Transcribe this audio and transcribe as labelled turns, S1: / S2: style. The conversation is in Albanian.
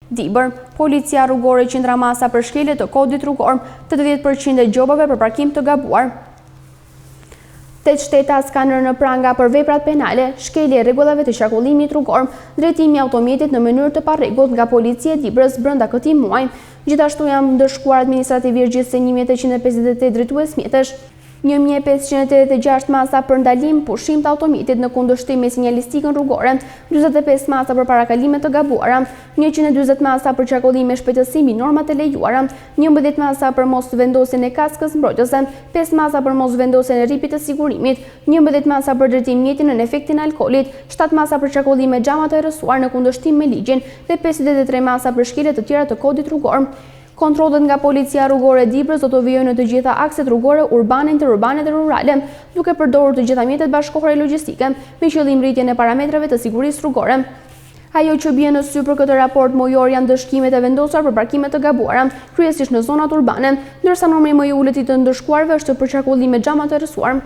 S1: Dibër, policia rrugore qendra masa për shkelje të kodit rrugor, 80% e gjobave për parkim të gabuar. 8 shtetas kanë rënë në pranga për veprat penale, shkelje e rregullave të qarkullimit rrugor, drejtimi i automjetit në mënyrë të parregullt nga policia e Dibrës brenda këtij muaji. Gjithashtu janë ndëshkuar administrativisht gjithsej 1158 drejtues mjetësh, 1586 masa për ndalim pushim të automjetit në kundërshtim me sinjalistikën rrugore, 45 masa për parakalime të gabuara, 140 masa për qarkullime shpejtësi mbi normat e lejuara, 11 masa për mos vendosjen e kaskës mbrojtëse, 5 masa për mos vendosjen e rripit të sigurimit, 11 masa për drejtim mjetin në efektin e alkoolit, 7 masa për qarkullime xhama të errësuar në kundërshtim me ligjin dhe 53 masa për shkelje të tjera të kodit rrugor. Kontrollet nga policia rrugore e Dibrës do të vijojnë në të gjitha akset rrugore urbane, interurbane dhe rurale, duke përdorur të gjitha mjetet bashkëkohore logjistike me qëllim rritjen e parametrave të sigurisë rrugore. Ajo që bie në sy për këtë raport mojor janë dëshkimet e vendosura për parkime të gabuara, kryesisht në zonat urbane, ndërsa numri më i ulët i të ndëshkuarve është për qarkullime xhama të errësuar.